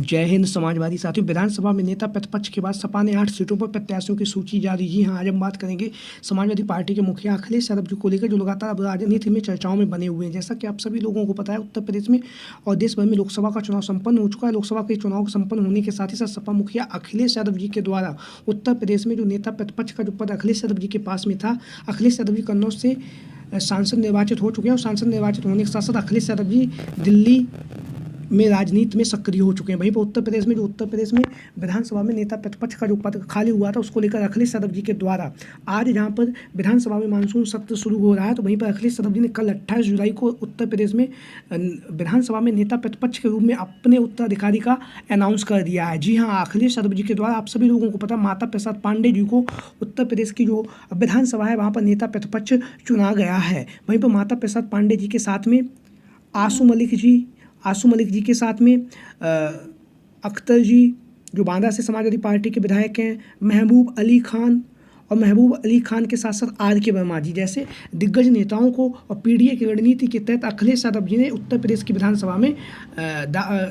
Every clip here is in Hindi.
जय हिंद समाजवादी साथियों। विधानसभा में नेता प्रतिपक्ष के बाद सपा ने 8 सीटों पर प्रत्याशियों की सूची जारी। जी हाँ, आज हम बात करेंगे समाजवादी पार्टी के मुखिया अखिलेश यादव जी को लेकर, जो लगातार अब राजनीति में चर्चाओं में बने हुए हैं। जैसा कि आप सभी लोगों को पता है, उत्तर प्रदेश में और देश भर में लोकसभा का चुनाव संपन्न हो चुका है। लोकसभा के चुनाव संपन्न होने के साथ ही साथ सपा मुखिया अखिलेश यादव जी के द्वारा उत्तर प्रदेश में जो नेता प्रतिपक्ष का जो पद अखिलेश यादव जी के पास में था, अखिलेश यादव जी कन्नौज से सांसद निर्वाचित हो चुके हैं और सांसद निर्वाचित होने के साथ साथ अखिलेश यादव जी दिल्ली में राजनीति में सक्रिय हो चुके हैं। वहीं पर उत्तर प्रदेश में विधानसभा में नेता प्रतिपक्ष का जो पद खाली हुआ था, उसको लेकर अखिलेश यादव जी के द्वारा आज जहां पर विधानसभा में मानसून सत्र शुरू हो रहा है, तो वहीं पर अखिलेश यादव जी ने कल 28 जुलाई को उत्तर प्रदेश में विधानसभा में नेता प्रतिपक्ष के रूप में अपने उत्तराधिकारी का अनाउंस कर दिया है। जी हाँ, अखिलेश यादव जी के द्वारा आप सभी लोगों को पता, माता प्रसाद पांडे जी को उत्तर प्रदेश की जो विधानसभा है वहाँ पर नेता प्रतिपक्ष चुना गया है। वहीं पर माता प्रसाद पांडे जी के साथ में आसू मलिक जी के साथ में अख्तर जी, जो बांदा से समाजवादी पार्टी के विधायक हैं, महबूब अली खान के साथ साथ R.K. वर्मा जी जैसे दिग्गज नेताओं को और पीडीए की रणनीति के तहत अखिलेश यादव जी ने उत्तर प्रदेश की विधानसभा में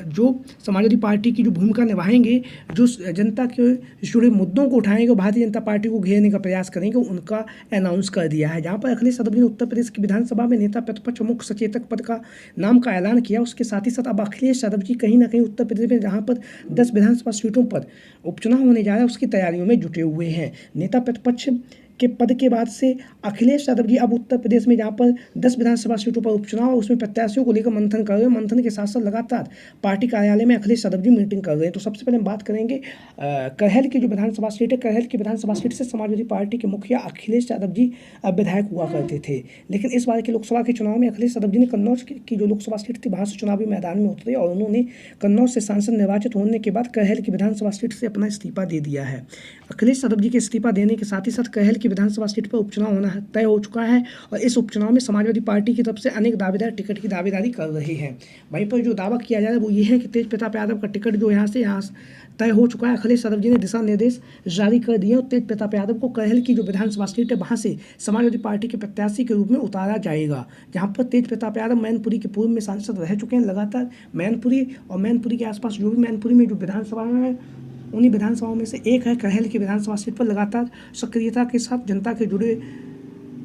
जो समाजवादी पार्टी की जो भूमिका निभाएंगे, जो जनता के जुड़े मुद्दों को उठाएंगे, भारतीय जनता पार्टी को घेरने का प्रयास करेंगे, उनका अनाउंस कर दिया है। जहाँ पर अखिलेश यादव जी ने उत्तर प्रदेश की विधानसभा में नेता प्रतिपक्ष मुख्य सचेतक पद का नाम का ऐलान किया। उसके साथ ही साथ अब अखिलेश यादव जी कहीं ना कहीं उत्तर प्रदेश में जहाँ पर 10 विधानसभा सीटों पर उपचुनाव होने जा रहा है, उसकी तैयारियों में जुटे हुए हैं। नेता प्रतिपक्ष के पद के बाद से अखिलेश यादव जी अब उत्तर प्रदेश में जहाँ पर 10 विधानसभा सीटों पर उपचुनाव, उसमें प्रत्याशियों को लेकर मंथन कर रहे हैं। मंथन के साथ साथ लगातार पार्टी कार्यालय में अखिलेश यादव जी मीटिंग कर रहे हैं। तो सबसे पहले हम बात करेंगे कहल की जो विधानसभा सीट है। कहल की विधानसभा सीट से समाजवादी पार्टी के मुखिया अखिलेश यादव जी विधायक हुआ करते थे, लेकिन इस बार के लोकसभा के चुनाव में अखिलेश यादव जी ने कन्नौज की जो लोकसभा सीट थी वहाँ से चुनावी मैदान में उतरे और उन्होंने कन्नौज से सांसद निर्वाचित होने के बाद कहल की विधानसभा सीट से अपना इस्तीफा दे दिया है। अखिलेश यादव जी के इस्तीफा देने के साथ ही साथ कहल की विधानसभा सीट पर उपचुनाव होना तय हो चुका है और इस उपचुनाव में समाजवादी पार्टी की तरफ से अनेक दावेदार टिकट की दावेदारी कर रहे हैं। वहीं पर जो दावा किया जा रहा है वो ये है कि तेज प्रताप यादव का टिकट जो यहाँ तय हो चुका है। अखिलेश यादव जी ने दिशा निर्देश जारी कर दिए और तेज प्रताप यादव को कहल की जो विधानसभा सीट है वहाँ से समाजवादी पार्टी के प्रत्याशी के रूप में उतारा जाएगा। जहाँ पर तेज प्रताप यादव मैनपुरी के पूर्व में सांसद रह चुके हैं। लगातार मैनपुरी के आसपास जो भी मैनपुरी में जो विधानसभा है, उन्हीं विधानसभाओं में से एक है कहल की विधानसभा सीट पर लगातार सक्रियता के साथ जनता के जुड़े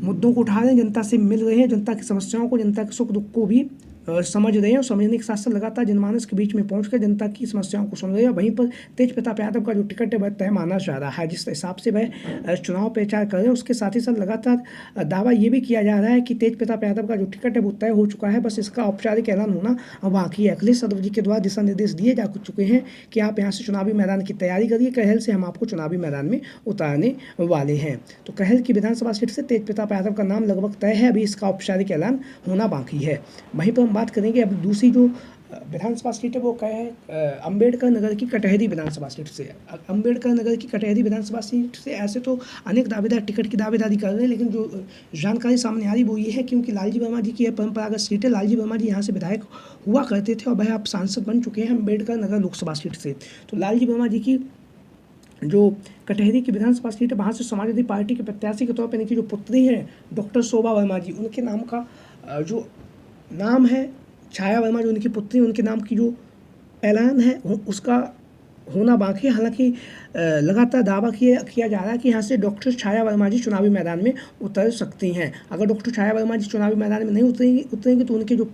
मुद्दों को उठा रहे हैं, जनता से मिल रहे हैं, जनता की समस्याओं को, जनता के सुख दुख को भी समझ रहे हैं और समझने के साथ साथ लगातार जनमानस के बीच में पहुंचकर जनता की समस्याओं को सुन रहे हैं। वहीं पर तेज प्रताप यादव का जो टिकट है वह तय माना जा रहा है, जिस हिसाब से वह चुनाव प्रचार कर रहे हैं। उसके साथ ही साथ लगातार दावा ये भी किया जा रहा है कि तेज प्रताप यादव का जो टिकट है वो तय हो चुका है, बस इसका औपचारिक ऐलान होना बाकी है। अखिलेश यादव जी के द्वारा दिशा निर्देश दिए जा चुके हैं कि आप यहाँ से चुनावी मैदान की तैयारी करिए, कहल से हम आपको चुनावी मैदान में उतारने वाले हैं। तो कहल की विधानसभा सीट से तेज प्रताप यादव का नाम लगभग तय है, अभी इसका औपचारिक ऐलान होना बाकी है। वहीं पर हम बात करेंगे अब दूसरी जो विधानसभा सीट है वो क्या है, अंबेडकर नगर की कटहरी विधानसभा सीट से। अंबेडकर नगर की कटहरी विधानसभा सीट से ऐसे तो अनेक दावेदार टिकट की दावेदारी कर रहे हैं, लेकिन जो जानकारी सामने आ रही वो ये है क्योंकि लालजी वर्मा जी की यह परंपरागत सीट है। लालजी वर्मा जी यहाँ से विधायक हुआ करते थे और वह अब सांसद बन चुके हैं अंबेडकर नगर लोकसभा सीट से। तो लालजी वर्मा जी की जो कटहरी की विधानसभा सीट है वहाँ से समाजवादी पार्टी के प्रत्याशी के तौर पर इनकी जो पुत्री हैं डॉक्टर शोभा वर्मा जी, उनके नाम का जो नाम है छाया वर्मा, जो उनकी पुत्री, उनके नाम की जो ऐलान है उसका होना बाकी है। हालांकि लगातार दावा किया जा रहा है कि यहाँ से डॉक्टर छाया वर्मा जी चुनावी मैदान में उतर सकती हैं। अगर डॉक्टर छाया वर्मा जी चुनावी मैदान में नहीं उतरेंगी तो उनके जो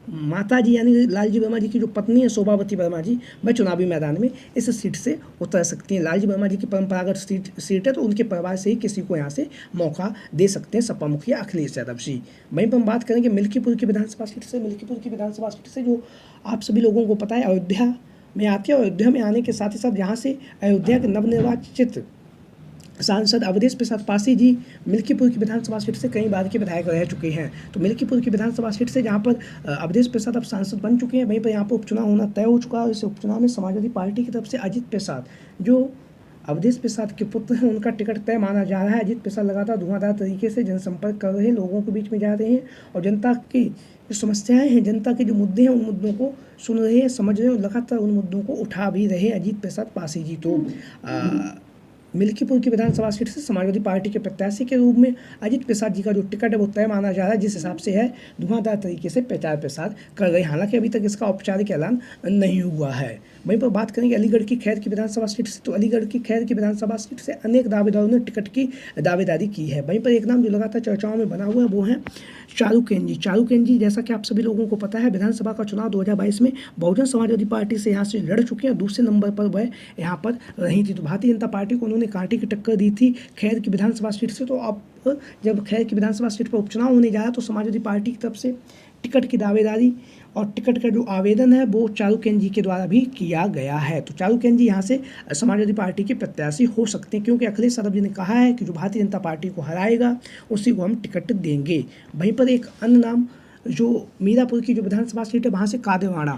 माता जी यानी लालजी वर्मा जी की जो पत्नी है शोभावती वर्मा जी, वह चुनावी मैदान में इस सीट से उतर सकती हैं। लालजी वर्मा जी की परंपरागत सीट है तो उनके परिवार से ही किसी को यहाँ से मौका दे सकते हैं सपा मुखिया अखिलेश यादव जी। वहीं पर हम बात करेंगे मिल्कीपुर की विधानसभा सीट से। मिल्कीपुर की विधानसभा सीट से जो आप सभी लोगों को पता है अयोध्या में आती है। अयोध्या में आने के साथ ही साथ यहाँ से अयोध्या के नवनिर्वाचित सांसद अवधेश प्रसाद पासी जी मिल्कीपुर की विधानसभा सीट से कई बार के विधायक रह चुके हैं। तो मिल्कीपुर की विधानसभा सीट से जहां पर अवधेश प्रसाद अब सांसद बन चुके हैं, वहीं पर यहाँ पर उपचुनाव होना तय हो चुका है। इस उपचुनाव में समाजवादी पार्टी की तरफ से अजित प्रसाद, जो अवधेश प्रसाद के पुत्र हैं, उनका टिकट तय माना जा रहा है। अजित प्रसाद लगातार धुआंधार तरीके से जनसंपर्क कर रहे हैं, लोगों के बीच में जा रहे हैं और जनता की जो समस्याएं हैं, जनता के जो मुद्दे हैं, उन मुद्दों को सुन रहे हैं, समझ रहे हैं और लगातार उन मुद्दों को उठा भी रहे हैं अजित प्रसाद पासी जी। तो मिल्कीपुर की विधानसभा सीट से समाजवादी पार्टी के प्रत्याशी के रूप में अजित प्रसाद जी का जो टिकट है वो तय माना जा रहा है, जिस हिसाब से है धुआंधार तरीके से प्रचार प्रसार कर रहे हैं। हालांकि अभी तक इसका औपचारिक ऐलान नहीं हुआ है। वहीं पर बात करेंगे अलीगढ़ की खैर की विधानसभा सीट से, तो अलीगढ़ की खैर की विधानसभा सीट से अनेक दावेदारों ने टिकट की दावेदारी की है। वहीं पर एक नाम जो लगातार चर्चाओं में बना हुआ है वो है चारुकेन जी। चारुकेन जी, जैसा कि आप सभी लोगों को पता है, विधानसभा का चुनाव 2022 में बहुजन समाजवादी पार्टी से यहाँ से लड़ चुके हैं। दूसरे नंबर पर वह यहाँ पर रही थी। तो भारतीय जनता पार्टी को उन्होंने कांटे की टक्कर दी थी खैर की विधानसभा सीट से। तो अब जब खैर की विधानसभा सीट पर उपचुनाव होने जा रहा तो समाजवादी पार्टी की तरफ से टिकट की दावेदारी और टिकट का जो आवेदन है वो चारुकेन जी के द्वारा भी किया गया है। तो चारुकेन जी यहाँ से समाजवादी पार्टी के प्रत्याशी हो सकते हैं, क्योंकि अखिलेश यादव जी ने कहा है कि जो भारतीय जनता पार्टी को हराएगा उसी को हम टिकट देंगे। वहीं पर एक अन्य नाम जो मीरापुर की जो विधानसभा सीट है वहाँ से कादेवाड़ा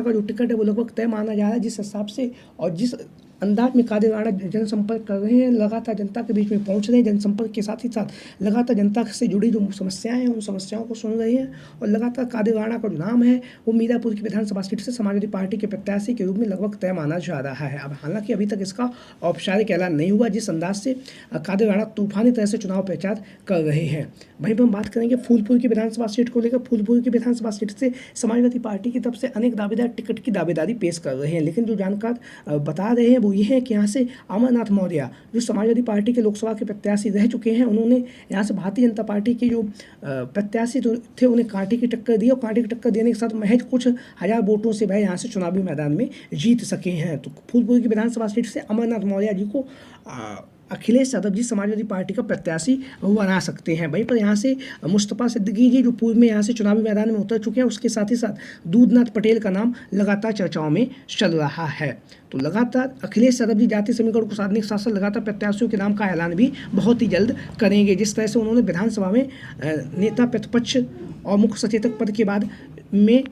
का जो टिकट है वो लगभग तय माना जा रहा है। जिस हिसाब से और जिस अंदाज में कादेवाड़ा जनसंपर्क कर रहे हैं, लगातार जनता के बीच में पहुंच रहे हैं, जनसंपर्क के साथ ही साथ लगातार जनता से जुड़ी जो समस्याएं हैं उन समस्याओं को सुन रहे हैं। और लगातार कादेवाड़ा का जो नाम है वो मीरापुर की विधानसभा सीट से समाजवादी पार्टी के प्रत्याशी के रूप में लगभग तय माना जा रहा है। अब हालांकि अभी तक इसका औपचारिक ऐलान नहीं हुआ, जिस अंदाज से कादेवाड़ा तूफानी तरह से चुनाव प्रचार कर रहे हैं। वहीं पर हम बात करेंगे फूलपुर की विधानसभा सीट को लेकर। फूलपुर की विधानसभा सीट से समाजवादी पार्टी की तरफ से अनेक दावेदार टिकट की दावेदारी पेश कर रहे हैं, लेकिन जो जानकार बता रहे हैं वो ये है कि यहाँ से अमरनाथ मौर्य जो समाजवादी पार्टी के लोकसभा के प्रत्याशी रह चुके हैं, उन्होंने यहाँ से भारतीय जनता पार्टी के जो प्रत्याशी थे उन्हें कांटे की टक्कर दी और कांटे की टक्कर देने के साथ महज कुछ हजार वोटों से वह यहाँ से चुनावी मैदान में जीत सके हैं। तो फूलपुर की विधानसभा सीट से अमरनाथ मौर्य जी को अखिलेश यादव जी समाजवादी पार्टी का प्रत्याशी बना सकते हैं। वहीं पर यहाँ से मुस्तफा सिद्दीकी जी जो पूर्व में यहाँ से चुनावी मैदान में उतर चुके हैं, उसके साथ ही साथ दूधनाथ पटेल का नाम लगातार चर्चाओं में चल रहा है। तो लगातार अखिलेश यादव जी जातीय समीकरण को साधने के साथ साथ लगातार प्रत्याशियों के नाम का ऐलान भी बहुत ही जल्द करेंगे। जिस तरह से उन्होंने विधानसभा में नेता प्रतिपक्ष और मुख्य सचेतक पद के बाद में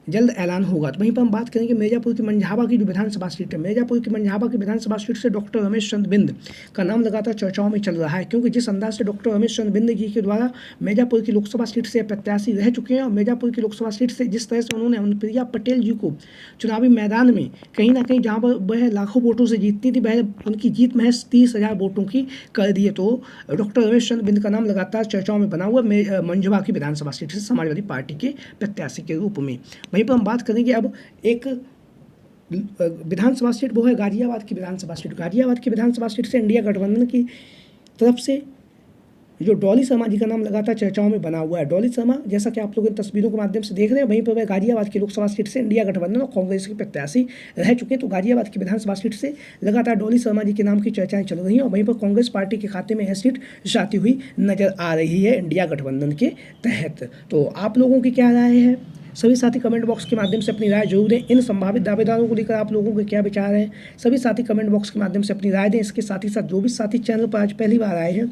जल्द ऐलान होगा। तो वहीं पर हम बात करेंगे मिर्जापुर की मंझावा की जो विधानसभा सीट है। मिर्जापुर की मंझावा की विधानसभा सीट से डॉक्टर रमेश चंद्र बिंद का नाम लगातार चर्चाओं में चल रहा है, क्योंकि जिस अंदाज से डॉक्टर रमेश चंद्र बिंद जी के द्वारा मिर्जापुर की लोकसभा सीट से प्रत्याशी रह चुके हैं और मिर्जापुर की लोकसभा सीट से जिस तरह से उन्होंने अनुप्रिया पटेल जी को चुनावी मैदान में कहीं ना कहीं जहाँ पर वह लाखों वोटों से जीतती थी, वह उनकी जीत महज 30,000 वोटों की कर दिए। तो डॉक्टर रमेश चंद्र बिंद का नाम लगातार चर्चाओं में बना हुआ मंझावा की विधानसभा सीट से समाजवादी पार्टी के प्रत्याशी के रूप में। वहीं पर हम बात करेंगे अब एक विधानसभा सीट, वो है गाजियाबाद की विधानसभा सीट। गाजियाबाद की विधानसभा सीट से इंडिया गठबंधन की तरफ से जो डॉली शर्मा जी का नाम लगातार चर्चाओं में बना हुआ है। डॉली शर्मा, जैसा कि आप लोग इन तस्वीरों के माध्यम से देख रहे हैं, वहीं पर वह गाजियाबाद की लोकसभा सीट से इंडिया गठबंधन और कांग्रेस के प्रत्याशी रह चुके हैं। तो गाजियाबाद की विधानसभा सीट से लगातार डॉली शर्मा जी के नाम की चर्चाएं चल रही हैं और वहीं पर कांग्रेस पार्टी के खाते में यह सीट जाती हुई नजर आ रही है इंडिया गठबंधन के तहत। तो आप लोगों की क्या राय है? सभी साथी कमेंट बॉक्स के माध्यम से अपनी राय जरूर दें। इन संभावित दावेदारों को लेकर आप लोगों के क्या विचार हैं? सभी साथी कमेंट बॉक्स के माध्यम से अपनी राय दें। इसके साथ ही साथ जो भी साथी चैनल पर आज पहली बार आए हैं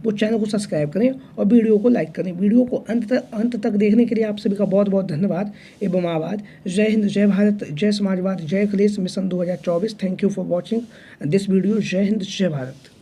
वो चैनल को सब्सक्राइब करें और वीडियो को लाइक करें। वीडियो को अंत तक देखने के लिए आप सभी का बहुत बहुत धन्यवाद एवं आभार। जय हिंद, जय भारत, जय समाजवाद, जय Akhilesh mission 2024। Thank you for watching this video. जय हिंद, जय भारत।